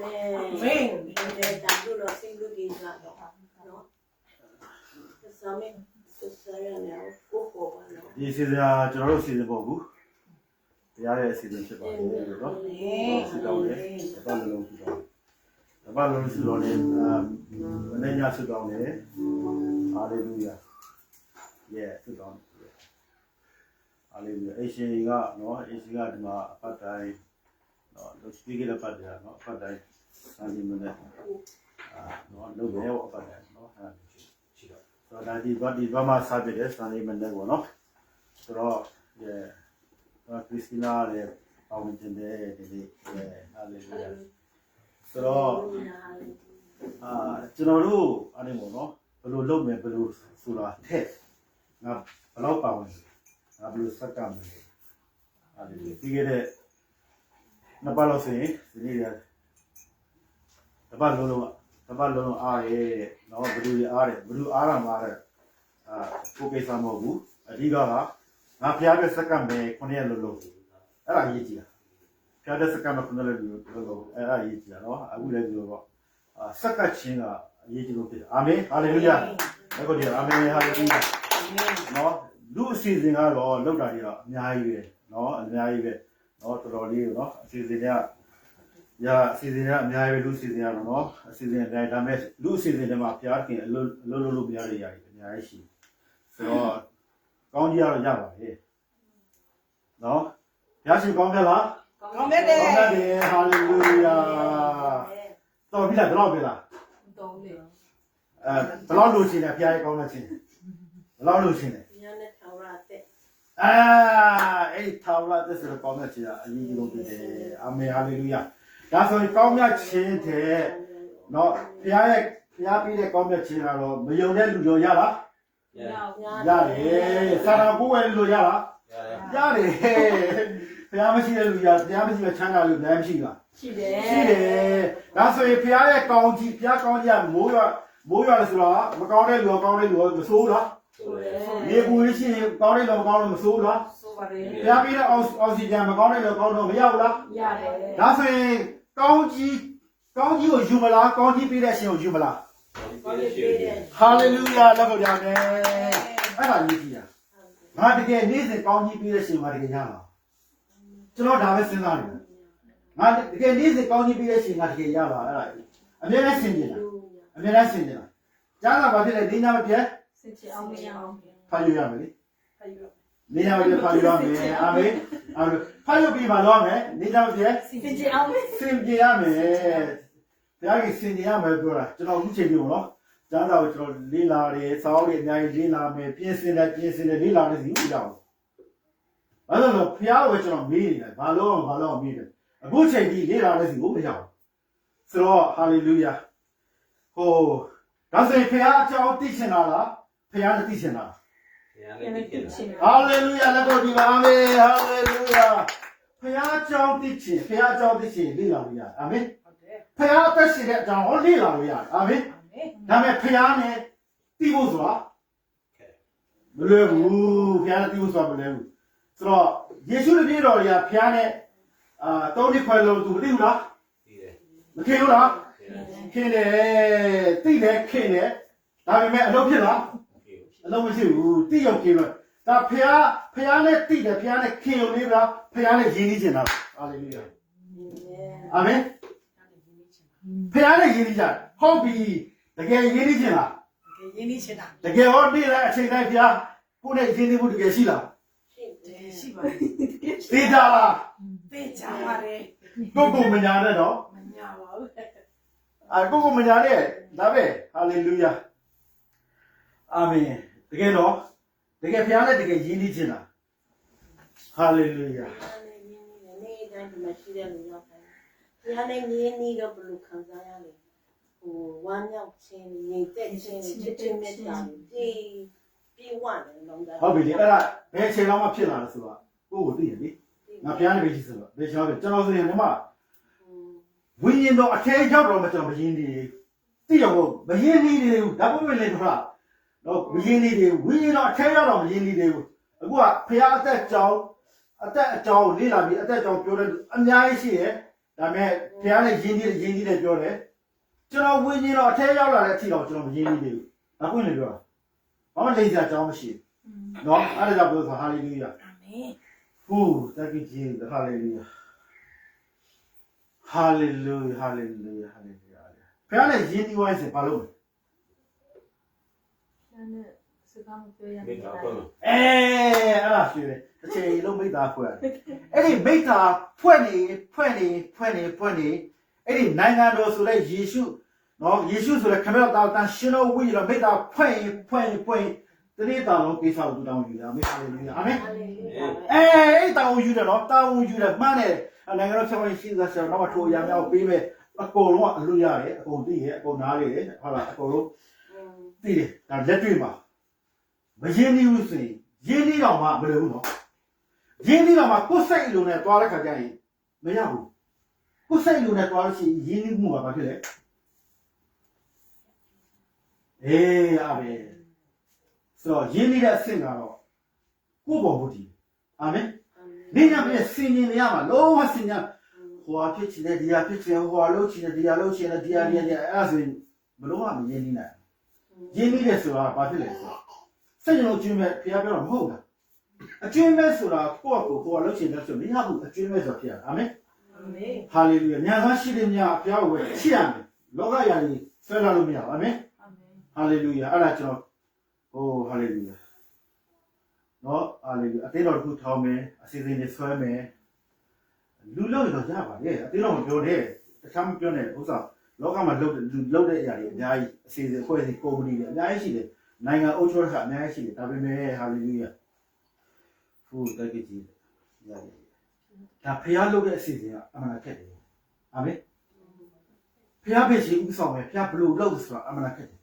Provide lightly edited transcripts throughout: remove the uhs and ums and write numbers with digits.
Amen. That do not sing good is not no. The summit the Sarah go for one. This is a general season bogu. The other season ship. Sit down there. The ballon is on when then you sit down there. Hallelujah. Yeah, sit down. Hallelujah. Asian got no, Asian got my part-time. No, speak it about there, no, part-time. Sunday minute. No way about that, no. So that is what is Bama Sabbath, Sunday minute, no. So, yeah, Christina, I went in there, hallelujah. So, General animal, no, blue lobe, blue sula, test. Now, allow power. Blue Sakam. You get it. Napalo say, the Ballo are no blue aram are okay some of you, a diga, Napiaga Sakam, Cornello. Era Yitia. Piada Sakam of Cornello, Era Yitia, no, I will let you Sakachina, Yiti. Amen, hallelujah. Amen, hallelujah. No. Do season or look at it, Naive, no, Naive, not Rolly, no, season, yeah, season, Naive, do season, no, season, damage, do season, them up, Yarkin, Lulu Biaria, Yaishi. So, Condia Java, eh? No, Yashi Gondela, hallelujah. Don't be like Robilla. Don't lose in a Pia Connection. Losing it. Eight tower, this is a comment here. You don't be there. Amen, hallelujah. That's why come here, change. No, Pia be the comment here. Millionaire to Yara. Yari, Sarabu and Loyala. Yari, Piamashi, Channel, Namshiga. She did. That's why Pia County, Pia County, and Moya, Macauday, the Soda. You see, County of Column Soda. Yapina Aussie Jam, County of Column Yala. That's a County or Jumala, County Peterson Jumala. Hallelujah, love down there. I like you here. Not again, this is County Peterson, Marigana. So not have a scenario. Not again, this is County Peterson, Marigana. I'm not asking. Jana, what did I dinner yet? Payuami. Nina will Payuami. Amen. Payu be my long, Nina will yet. Sindiame. There is Sindiame, Dora. You know, which you know. Jana will Lila, Saudi, Lila, may pierce in that piece in the Lila is you down. I don't know, Pia, which are meeting, Valon meeting. A butcher, Lila is you down. So, hallelujah. Oh, that's a Pia teaching Allah. Piano teaching. Hallelujah, hallelujah. Piano teaching, Lila. Amen. Piano teaching, only Lila. Amen. Name piano, Tivuswa. Blue, piano Tivuswa, blue. So, you should be all your piano, Tony Quello to Lila. Killa, Kine, I met no killer. Along with you, Tio Killer. The piano, the piano kill Lila, piano Yinijana. Hallelujah. Amen. Piano Yinija, hobby, the gay Yinijana. The gay only say that ya, put a Yini would get Sila. Tita, go Manana, no? I go Manane, Dabe, hallelujah. Amen. Again, no, they get piano, they get Yinijana. Hallelujah. How be that? They say, I'm a pillar. Oh, dear. Now, piano is they shall be general in the mark. We know a cage of Yindi. Theo, but he needed that woman in her. No, we need we not care of Yindi. What, Pia that job, at that job, Lila, at that job, and the idea, ဒါမဲ့ဖះနဲ့ရင်းကြီးတယ်ပြောတယ်ကျွန်တော်ဝင်းကြီးတော့အထဲရောက်လာတဲ့အထိတော့ကျွန်တော်မရင်းသေးဘူးဒါပွင့်နေပြောတာဘာမှလိမ့်စရာအကြောင်းမရှိဘူးနော်အဲ့ဒါကြောင့်ပြောဆိုဟာလေလုယာအာမင်ဟူးတကယ်ကြီးဟာလေလုယာဟာလေလုယာဟာလေလုယာဟာလေလုယာဖះနဲ့ရင်းကြီးဝိုင်းစင်ဘာလို့လဲစကားမပြောရဘူးအဲ့ဒါရှိတယ်တစ်ချိန်လုံးမိသားဖွဲ့ရတယ်အဲ့ဒီမိသားဖွဲ့နေအဲ့ဒီနိုင်ငံတော်ဆိုတဲ့ယေရှုနော်ယေရှုဆိုတဲ့ခမရတော်တန်ရှင်တော်ဝိရမိသားဖွဲ့တနေ့တောင်လုံးကိစ္စကိုသူတောင်းယူရမယ်ဟာလေလုယာအာမင်အဲ့တောင်းယူတယ်နော်တောင်းယူတယ်မှန်းတယ်နိုင်ငံတော်ဆက်ဝင်ရှိသဆိုတော့ထိုအရာများပေးမယ်အကုန်လုံးကအလို့ရတယ်အကုန်သိရဲ့အကုန်နားလေဟုတ်လားအကုန်လုံးသိတယ်ဒါလက်တွေ့မှာမရင်းနှီးဘူးဆိုရင်ရင်းနှီးတော့မှမလွယ်ဘူးနော်ရင်းနှီးတော့မှကိုယ်စိတ်လိုနဲ့တွားတဲ့ခါကျရင်မရဘူးကိုယ်စိတ်လိုနဲ့တွားလို့ရှိရင်ရင်းနှီးမှုကဘာဖြစ်လဲအာမင်ဆိုတော့ရင်းနှီးတဲ့အဆင့်ကတော့ကိုယ်ပေါ်မူတည်အာမင်နေညာပြည့်စင်ရင်ရမှာလုံးဝစင်ညာဟိုအဖြစ်ချင်တယ်ဒီအဖြစ်ချင်ဟိုအလုပ်ချင်တယ်ဒီအလုပ်ချင်တယ်ဒီအရင်အဲ့ဒါဆိုရင်ဘလုံးဝမရင်းနှီးနိုင်ရင်းနှီးတယ်ဆိုတာဘာဖြစ်လဲဆိုတော့စိတ်လုံးကျွမ်းမဲ့ဖျားပြောတော့မဟုတ်လားအကျွမ်းမဲ့ဆိုတာကိုယ့်ကိုယ်လှုပ်ရှင်တယ်ဆိုမရဘူးအကျွမ်းမဲ့ဆိုတာဖြစ်ရအာမင်အာမင်ဟာလေလုယာညာသားရှိတဲ့မြတ်ဖျားကိုပဲချစ်ရမယ်လောကရာကြီးဆွဲလာလို့မရဘူးအာမင်အာမင်ဟာလေလုယာအဲ့ဒါကျွန်တော်ဟာလေလုယာနော်ဟာလေလုယာအသေးတော်တစ်ခုထောင်းမယ်အစီအစဉ်တွေဆွဲမယ်လူလုံးတော့ရပါလေအသေးတော်မပြောနဲ့တခြားမပြောနဲ့ဥစ္စာလောကမှာလှုပ်တဲ့အရာတွေအများကြီးအစီအစဉ်အဖွဲ့အစည်းကုမ္ပဏီတွေအများကြီးရှိတယ်နိုင်ငံအုပ်ချုပ်တာအများကြီးရှိတယ်ဒါပေမဲ့ဟာလေလုယာဖူတကယ်ကြီးရတယ်ဒါဖျားလုပ်တဲ့အစီအစဉ်ကအမှန်ခက်တယ်အာမင်ဖျားပဲရှိဥဆောင်ပဲဖျားဘလို့လုပ်ဆိုတာအမှန်ခက်တယ်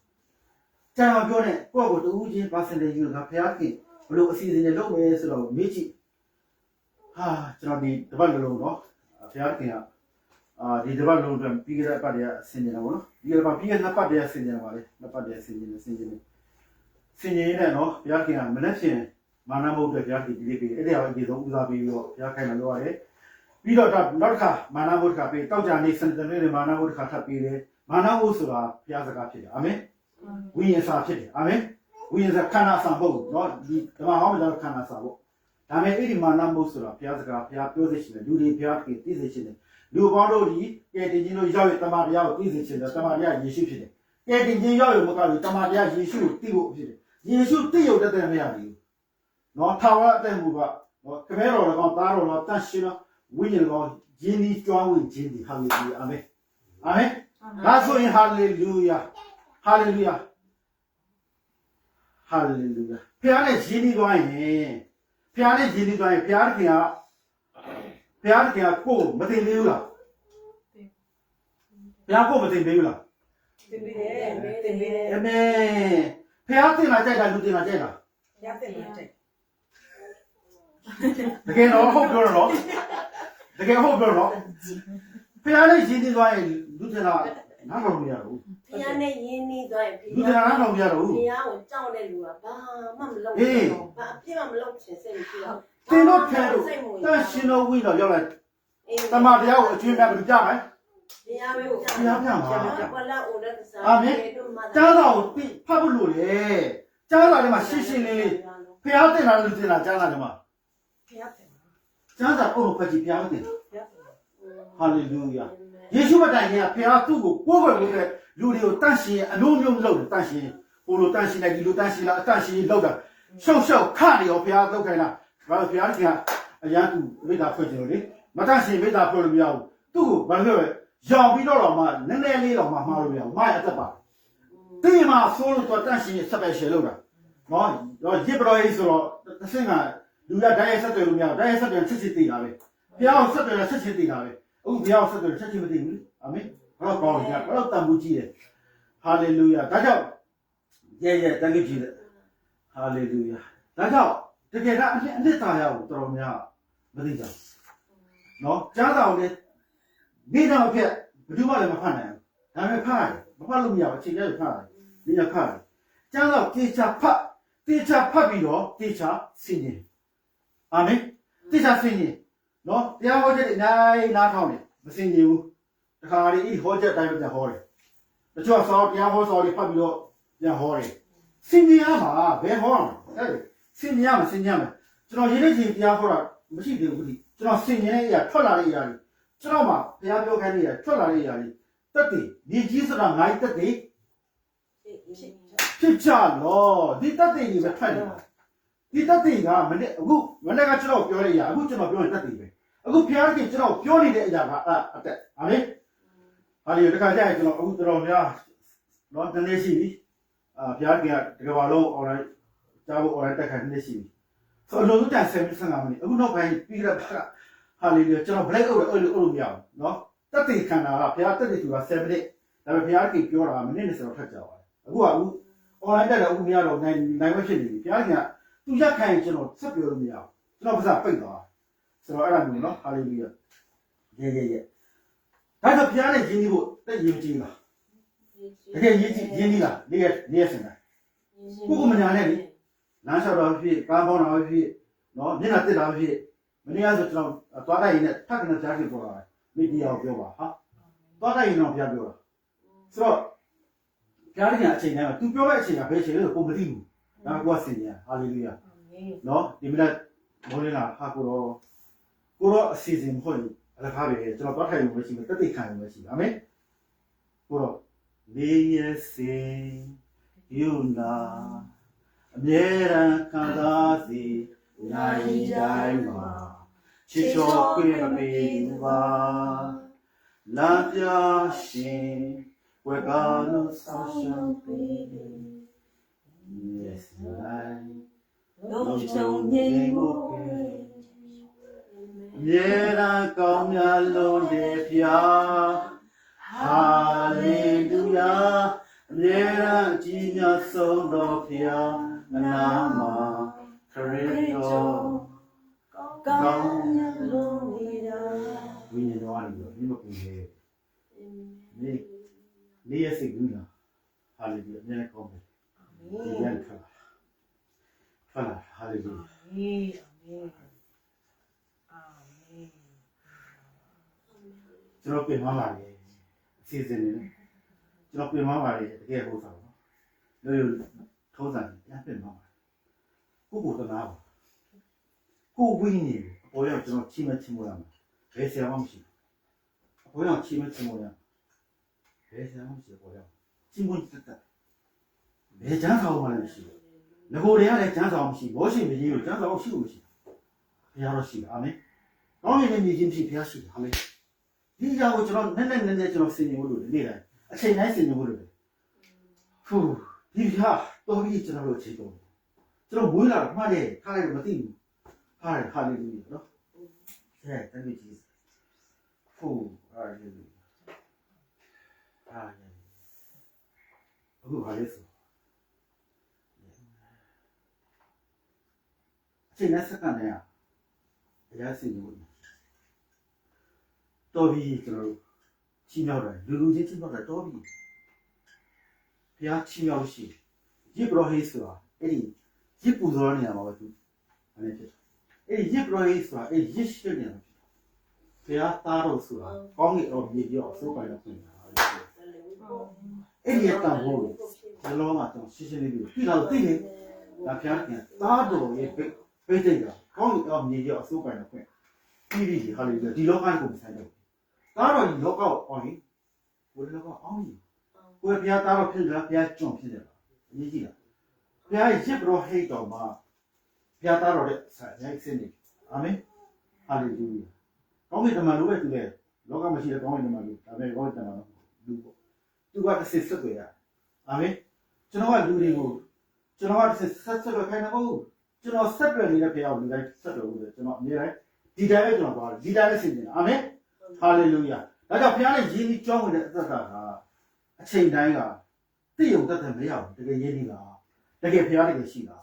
ကျန်တော်ပြောတဲ့ကိုယ့်ကိုတူးချင်း percentage ယူတာဖျားခင်ဘလို့အစီအစဉ်တွေလုပ်မယ်ဆိုတော့မေ့ကြည့်ဟာကျွန်တော်ဒီတပတ်လုံးတော့ဖျားခင်ကဒီတပတ်လုံးတော့ပြီးခဲ့တဲ့အပတ်တည်းအဆင်ပြေတာပေါ့နော်ပြီးခဲ့တဲ့ပတ်တည်းအဆင်ပြေတာပါလေနှစ်ပတ်တည်းအဆင်ပြေနေစင်ကြီးနဲ့နော်ဘုရားခင်ကမလက်ရှင်မာနမုတ်အတွက်ဘုရားခင်ဒီလေးပေးအဲ့ဒါပဲဒီဆုံးဦးစားပေးပြီးတော့ဘုရားခိုင်မှာလုပ်ရတယ်ပြီးတော့နောက်တစ်ခါမာနမုတ်တစ်ခါပေးတောက်ကြနေစနေနေ့မာနမုတ်တစ်ခါထပ်ပေးတယ်မာနမုတ်ဆိုတာဘုရားစကားဖြစ်တယ်အာမင်ဝိညာဉ်စာဖြစ်တယ်အာမင်ဝိညာဉ်စာခန္ဓာစာဖို့နော်ဒီဓမ္မဟောင်းမှာခန္ဓာစာဖို့ဒါမဲ့အဲ့ဒီမာနမုတ်ဆိုတာဘုရားစကားဘုရားပြောစေချင်တယ်လူတွေဘုရားခင်သိစေချင်တယ်လူပေါင်းတို့ဒီကဲတင်ချင်းတို့ရောက်ရတမန်တရားကိုသိစေချင်တယ်တမန်တရားယေရှုဖြစ်တယ်ကဲတင်ချင်းရောက်ရမကဘူးတမန်တရားယေရှုကိုသိဖို့ဖြစ်တယ်ယေရှုသိရုံတည်းမရဘူး။နော်ထာဝရအသက်မူကနော်ခမဲတော်တော်သားတော်တော်တန်ရှင်တော်ဝိညာဉ်တော်ယင်းဒီကြွားဝင်ခြင်းဒီဟာလေလုယာအာမင်။အာမင်။ဒါဆိုရင်ဟာလေလုယာဟာလေလုယာဟာလေလုယာဖခင်နဲ့ယင်းဒီသွားရင်ဖခင်နဲ့ယင်းဒီသွားရင်ဖခင်ကကိုမသိသေးဘူးလား။ဖခင်ကိုမသိသေးဘူးလား။တင်ပေးတယ်အာမင်ဖျားတင်လာကြိုက်တာလူတင်လာကြိုက်တာဖျားတင်လာကြိုက်တကယ်တော့ဟုတ်ပြောတော့တကယ်ဟုတ်ပြောတော့ဖျားလေးရင်းနေသွားရင်လူတင်လာနားထောင်လို့ရတော့ဖျားနဲ့ရင်းနေသွားရင်လူတင်လာနားထောင်လို့ရတော့ဖျားကိုကြောက်တဲ့လူကဘာမှမလုပ်ဘူးဘာအပြစ်မှမလုပ်ချင်စိတ်မရှိတော့တင်တော့ဖျားတော့တန်ရှင်တော်ဝိတော်ရောက်လာတမန်တရားကိုအကျွေးမဲ့ဘယ်လိုကြမလဲတရားပဲကိုတရားပြမှာဘလာအိုလက်စားအာမင်ကြားတော်ကိုဖတ်ဖို့လို့လေကြားတော်ထဲမှာရှင်းရှင်းလေးဖျားတင်လာလူတင်လာကြားလာတယ်မှာဖျားတင်ကြားတော်အုပ်လို့ဖတ်ကြည့်ဖျားတင်ဟာလေလုယာယေရှုမတိုင်ခင်ကဖျားသူ့ကိုကိုးကွယ်လို့တဲ့လူတွေကိုတန့်ရှင်အမျိုးမျိုးလုပ်တယ်တန့်ရှင်ဟိုလိုတန့်ရှင်လိုက်ဒီလိုတန့်ရှင်လာအတန့်ရှင်လောက်တာရှုပ်ခနေရောဖျားလောက်ခိုင်းလားဘာလို့ဖျားကအရန်သူမိသားဖွဲ့ကြလို့လေမတန့်ရှင်မိသားဖွဲ့လို့မရဘူးသူ့ကိုဘာလို့လဲရောင်ပြီးတော့မှနည်းနည်းလေးတော့မှမှားလို့မရဘူး။မားရအသက်ပါ။တင်းမှာဆိုးလို့တော့တန့်ရှင်ဆက်ပဲရှယ်လို့တာ။နော်။တော့ရစ်ပတော်ရေးဆိုတော့တစ်ဆင့်ကလူရတိုင်းဆက်တယ်လို့မရဘူး။တိုင်းဆက်တယ်ချက်ချင်းသိတာပဲ။ဘုရားကိုဆက်တယ်ချက်ချင်းသိတာပဲ။အခုဘုရားကိုဆက်တယ်ချက်ချင်းမသိဘူး။အာမင်။ဘာလို့ကောင်းလဲ။ဘာလို့တန်ဖိုးကြီးလဲ။ဟာလေလုယာ။ဒါကြောင့်တန်ကြီးကြီးတယ်။ဟာလေလုယာ။ဒါကြောင့်တကယ်ကအနှစ်သာရကိုတော်တော်များမသိကြဘူး။နော်။ကြားတော်လည်းနေတော့ဖြစ်ဘယ်သူမှလည်းမဖတ်နိုင်ဘူးဒါပေမဲ့ဖတ်ရတယ်မဖတ်လို့မရဘူးအချိန်ကြီးဖတ်ရတယ်နေရဖတ်တယ်ကျမ်းတော့တေချာဖတ်ပြီးတော့တေချာဆင်ញင်အာမင်တေချာဆင်ញင်နော်တရားဟောချက်အများကြီးနားထောင်တယ် မစင်ကြဘူးတခါလေဤဟောချက်အတိုင်းပဲပြန်ဟောတယ်တချို့ဆောင်းတရားဟောဆောင်းလေးဖတ်ပြီးတော့ပြန်ဟောတယ်စင်ကြရမှာဘယ်ဟောရမလဲစင်ကြရမှာကျွန်တော်ရေးတဲ့ချိန်တရားဟောတာမရှိသေးဘူးဒီကျွန်တော်စင်ကြတဲ့အရာထွက်လာတဲ့အရာတွေကျွန်တော်မှတရားပြောခိုင်းတဲ့အရာထွက်လာတဲ့အရာတွေတက်တည်ဒီကြီးဆိုတာငါ့တက်တည်ဖြစ်ကြလို့ဒီတက်တည်ကြီးပဲထွက်နေတာဒီတက်တည်ကမနေ့အခုမနေ့ကကျွန်တော်ပြောတဲ့အရာအခုကျွန်တော်ပြောရင်တက်တည်ပဲအခုဖျားခင်ကျွန်တော်ပြောနေတဲ့အရာကအတက်အာမင်ဟာလေတခါကျရင်ကျွန်တော်အခုတော်များတော့တနေ့ရှိပြီဖျားခင်ကတကဘာလုံး online ကြားဖို့ online တက်ခိုင်းနေရှိပြီဆိုတော့လုံးတန်75မိနစ်အခုနောက်ပိုင်းပြီးတော့ဟာလေကျွန်တော် black out အဲ့လိုမရဘူးเนาะတက်တည်ခန္ဓာကဖျားတက်တည်သူက7မိနစ်ဒါပေမဲ့ဖျားခင်ပြောတာမိနစ်20တော့ထပ်ကြပါတယ်အခု online တက်တယ်အခုမရတော့နိုင်မဖြစ်နေပြီဖျားခင်ကသူရက်ခိုင်းကျွန်တော်ဆက်ပြောလို့မရဘူးကျွန်တော်ပါစပိတ်သွားဆိုတော့အဲ့ဒါမျိုးเนาะဟာလေလုယာရဲဒါဆိုဖျားနဲ့ယဉ်ကျေးဖို့တက်ယဉ်ကျေးလားတကယ်ယဉ်ကျေးလားနေရစင်တာကိုကမညာနဲ့လေလမ်းလျှောက်တော့ဖြစ်ကားပေါင်းတော့ဖြစ်เนาะမျက်နှာတက်တာဖြစ်မနေ့ကဆိုကျွန်တော်သွားတိုက်ရင်နဲ့ထပ်ကနေကြားကြည့်ပေါ်လာတယ်မိဒီယာကိုပြောပါဟာသွားတိုက်ရင်တော့ဖျားပြောတာဆိုတော့ဖျားကအချိန်တိုင်းမှာ तू ပြောတဲ့အချိန်ကဘယ်အချိန်လဲကိုမသိဘူးဒါကကိုကစင်ညာဟာလေလုယာเนาะဒီမနက်မိုးလင်းလာဟာကိုတော့အစီအစဉ်မဟုတ်ဘူးအလကားပဲကျွန်တော်သွားထိုင်ရုံပဲရှိမယ်တက်တိခံရုံပဲရှိမယ်အာမင်ကိုတော့နေရစေယူနာအမြဲတမ်းခံစားစီနိုင်တိုင်းမှာချစ်ချောခွေမပေးဘူးပါလာပြရှင်ဝေကလို့ဆောင်းရှောင်းပေး Yes right လုံးချုံငြိမ်ဖို့မြေရာကောင်းမြတ်လို့လေဖျားဟာလေလုယာမြေရာကြည်မြတ်ဆုံးတော်ဖျားအနာမှာခရစ်တော်ကောင်းမြတ်လို့နေတာဝိညာဉ်တော်အားလို့ဒီမကူလေနေရစိတ်ကူးလားဟာလေလုယာမြေကောင်းတယ်ဒီရန်ခါဟာလေလုယာကျွန်တော်ပြင်သွားပါလေအစီအစဉ်နေကျွန်တော်ပြင်သွားပါလေတကယ်ဟုတ်တာနော်လို့ထိုးစားပြန်ပြင်သွားပါကိုတနာပါကိုဝင်းနေအပေါ်ရောက်ကျွန်တော်ချိမရမှာဘယ်ဆရာမှမရှိအပေါ်ရောက်ချိမရဘယ်ဆရာမှမရှိအပေါ်ရောက်ချိမတက်ဘယ်ချမ်းဆောင်မှလည်းမရှိဘူးငကိုတွေကလည်းချမ်းဆောင်မရှိဘောရှင်မကြီးကိုချမ်းဆောင်ရှိလို့မရှိဘုရားတော်ရှိတယ်အာမင်ကောင်းရင်လည်းမြည်ခြင်းဖြစ်ဘုရားရှိတယ်အာမင်ဒီကြောင့်ကျွန်တော်နည်းကျွန်တော်ဆင်ញင်ဖို့လို့နေတယ်အချိန်တိုင်းဆင်ញင်ဖို့လို့ဖူးဒီဟာတော်ပြီကျွန်တော်တို့ချိန်တော့ကျွန်တော်ဝေးလာတော့မှတ်တယ်ထားလိုက်တော့မသိဘူးဟာလေလုယာနော်thank you Jesus ဖူးဟာလေလုယာအခုဟာလေဆိုအချိန်နဲ့စက္ကန့်နဲ့အရာဆင်ញင်ဖို့တော်ပြီကျွန်တော်ချီးမြှောက်တယ်လူချင်းချီးမြှောက်တယ်တော်ပြီဘုရားချီးမြှောက်ရှိရစ်ပရောဟိတ်ဆိုတာအဲ့ဒီရစ်ပူဇော်နေရမှာပဲသူအဲ့ဒီဖြစ်အဲ့ဒီရစ်ပရောဟိတ်ဆိုတာအဲ့ဒီရစ်ရှိနေမှာဘုရားသားတော်ဆိုတာကောင်းကင်တော်မြေကြီးအောင်စိုးပိုင်တော့ပြင်တာအဲ့ဒီတန်ဖို့ဘယ်လိုမှတော့ရှင်းရှင်းလေးပြီးတော့သိတယ်ဒါဘုရားကသားတော်ရဲ့ပိတ်တဲ့ကကောင်းကင်တော်မြေကြီးအောင်စိုးပိုင်တော့ပြင်ပြီးဟာလေလုယာဒီလောကကိုမဆိုင်တော့သားတော်ဒီလောကကိုအောင်ရင်ဘယ်လောကအောင်ရင်ကိုယ်ဘုရားသားတော်ဖြစ်လားဘုရားကျွန်းဖြစ်တယ်လားအရေးကြီးလားဘုရားရစ်ပရောဟိတ်တော်မှာဘုရားသားတော်ရဲ့ဆိုင်ရိုက်စင်းနေအာမင်ဟာလေလုယာကောင်းကင်တမန်လိုပဲသူလည်းလောကမရှိတဲ့ကောင်းကင်တမန်လိုဒါပေမဲ့ကောင်းကင်တမန်လူပေါ့သူကတစ်စစ်တွေရအာမင်ကျွန်တော်ကလူတွေကိုကျွန်တော်ကတစ်ဆက်ခိုင်းတာမဟုတ်ကျွန်တော်ဆက်ပြနေတဲ့ဘုရားကိုလူတိုင်းဆက်တော်လို့ကျွန်တော်အမြဲတမ်းဒီတိုင်းပဲကျွန်တော်သွားတယ်ဒီတိုင်းပဲဆင်ခြင်အာမင်ဟာလေလုယာဒါကြောင့်ဘုရားနဲ့ယဉ်ပြီးကြောင်းဝင်တဲ့အသက်တာကအချိန်တိုင်းကသိရုံသက်သက်မရဘူးတကယ်ယဉ်နေတာတကယ်ဘုရားတကယ်ရှိတာ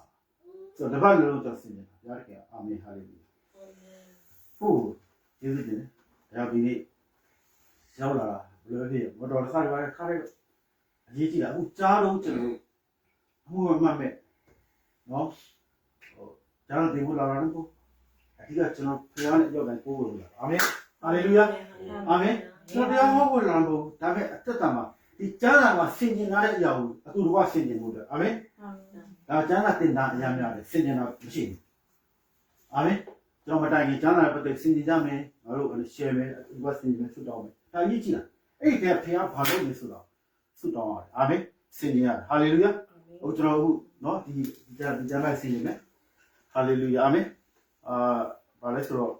ဆိုတော့တပတ်လုံးကျွန်တော်ဆင်ခြင်တာဘုရားတကယ်အာမင်ဟာလေလုယာဟုတ်ကျေးဇူးတင်တယ်ဒါကြောင့်ဒီနေ့ရောက်လာတာဘယ်လိုဖြစ်မတော်တဆတွေပါခါရဲအရေးကြီးတာအခုကြားတော့ကျွန်တော်အမှုမှတ်မဲ့နော်ဟိုကြားတော့ဒီလိုလာတာနော်အဓိကကျွန်တော်ဘုရားနဲ့ရောက်တိုင်းပို့လို့လာအာမင် ဟာလေလုယာအာမင်ကျွန်တော်တရားဟောဖို့လာဖို့ဒါပေမဲ့အသက်တာမှာဒီကျမ်းစာမှာဆင်ခြင်ထားတဲ့အရာကိုအတူတကွဆင်ခြင်ဖို့အတွက်အာမင်ဒါကျမ်းစာသင်တာအများများတယ်ဆင်ခြင်တာမရှိဘူးအာမင်ကျွန်တော်မတိုင်ခင်ကျမ်းစာပတ်သက်ဆင်ခြင်ကြမယ်ငါတို့ share မယ်အတူတကွဆင်ခြင်မယ်ဆုတောင်းမယ်ဒါကြီးကြည့်လားအဲ့ဒီကဖခင်ဘာလို့လဲဆိုတော့ဆုတောင်းရတယ်အာမင်ဆင်ခြင်ရတယ်ဟာလေလုယာဟိုကျွန်တော်အခုเนาะဒီကျမ်းစာဆင်ခြင်မယ်ဟာလေလုယာအာမင်ဘာလဲဆိုတော့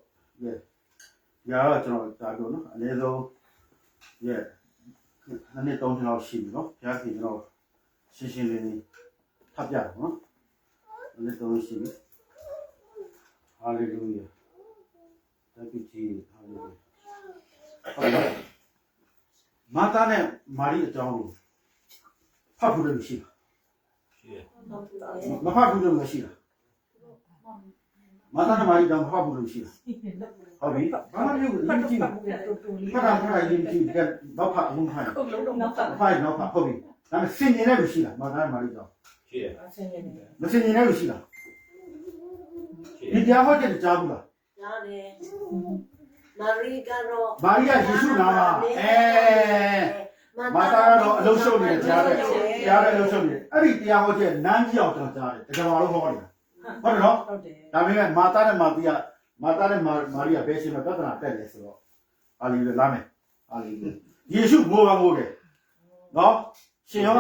ရာတော့ကျွန်တော်ဒါပြောနော်အနည်းဆုံးနှစ်3နှစ်လောက်ရှိပြီနော်ဘုရားခင်ကျွန်တော်ရှင်းရှင်းလင်းလင်းထပ်ပြတယ်နော်နှစ်3ရှိပြီဟာလေလုယာတပည့်ကြီးဟာလေလုယာဟုတ်ပါမာတာနဲ့မာရီအကြောင်းကိုဖတ်ဖို့လည်းရှိတာမဖတ်ဘူးလို့မရှိတာမာတာနဲ့မာရီအကြောင်းဖတ်ဖို့လည်းရှိတာဟုတ်ပြီဘာမှမလုပ်ဘူးအရင်ကြည့်ဖတ်တာဖတ်ရင်ကြည့်ကတော့ဖတ်အောင်ဖိုင်နောက်ဖတ်ဟုတ်ပြီဒါပေမဲ့စင်ကျင်တဲ့လူရှိလားမာသားမာရီကြောင့်ရှိတယ် မစင်ကျင်တဲ့လူရှိလားဒီတရားဟောတဲ့ကြားဘူးလား ကြားတယ်မာရီကတော့ မာရီကယေရှုနာမှာမာသားကတော့အလုံးရှုံနေတယ်ကြားတယ်အလုံးရှုံနေတယ်အဲ့ဒီတရားဟောတဲ့နန်းကြီးအောင်ကျွန်တော်ကြားတယ်တကယ်ပါလို့ဟောနေတာဟုတ်တယ်နော်ဒါပေမဲ့မာသားနဲ့မာရီကမာရီကဘယ်ရှင်မှာပြဿနာတက်လဲဆိုတော့ဟာလေလုယာလာမယ်ဟာလေလုယာယေရှုငိုပါငိုတယ်နော်ရှင်ယောက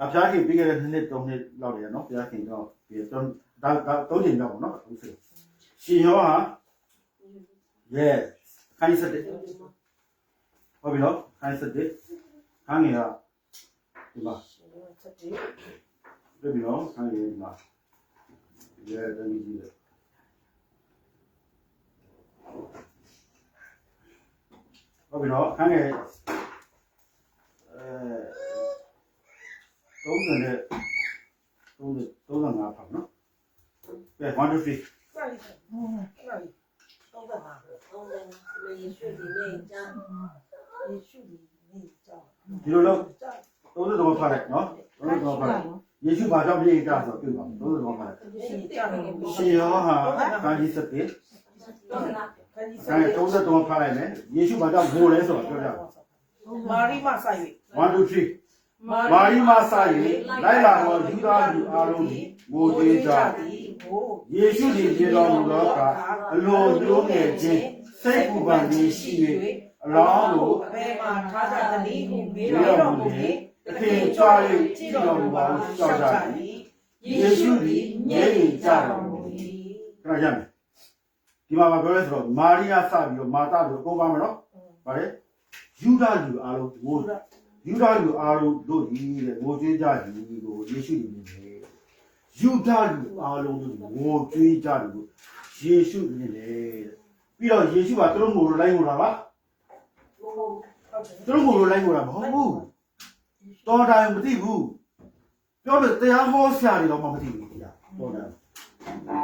အဖျားခင်ပြီးခဲ့တဲ့2နှစ်3နှစ်လောက်တယ်နော်ဖျားခင်တော့ပြီးတော့ဒါ3ချိန်လောက်ပေါ့နော်ဟုတ်ဆိုရှင်ယောဟာခိုင်းစတဲ့ဟုတ်ပြီနော်ခိုင်းစတဲ့ခန်းငယ်ကဒီမှာပြပြီနော်ခန်းငယ်ဒီမှာတမီးကြီးဟုတ်ပြီနော်ခန်းငယ်35ဖတ်နော်ကဲ1 2 3ယေရှုဒီနေ့ကြား ဒီလိုလို့33ဖတ်လိုက်နော်33ဖတ်လိုက်ယေရှုဘာကြောင့်ပြည့်ကြဆိုတော့ပြောပါ33ဖတ်လိုက်ရှင်ယောဟာခန်းကြီး7ခန်းကြီး33ဖတ်လိုက်မယ်ယေရှုဘာကြောင့်ငိုလဲဆိုတော့ပြောကြမာရီမဆိုင်၍ 1 2 3မာရီမဆာ၍လိုက်လာသောယူသားလူအားလုံးသည်ငိုကြွေးကြသည်ယေရှုသည်ပြေတော်မူသောအခါအလိုညှိုးငယ်ခြင်းစိတ်ပူပန်ခြင်းရှိ၍အလောင်းကို အဘယ်မှာထားကြသနည်းဟုမေးတော်မူ၍သခင်ကြွ၍ကြည့်တော်မူပါဟုလျှောက်ကြသည်ယေရှုသည်ငြိမ်ကြတော်မူ၏ခဏကြမယ်ဒီမှာပြောလဲဆိုတော့မာရိယာစပြီးတော့မာတာတို့ကိုပါမယ်နော်ဗါလေယူသားလူအားလုံးငိုယူဒာလူအားလုံးတို့ဒီတဲ့ငိုကြွေးကြသည်ကိုယေရှုမြင်တယ်ယူဒာလူအားလုံးတို့ငိုကြွေးကြတယ်ကိုယေရှုမြင်တယ်ပြီးတော့ယေရှုကသူတို့ငိုလိုလိုက်ငိုတာပါသူတို့ငိုလိုလိုက်ငိုတာမဟုတ်ဘူးတော်တိုင်းမသိဘူးပြောတယ်တရားဟောဆရာတွေတော့မသိဘူးတရားတော်တယ်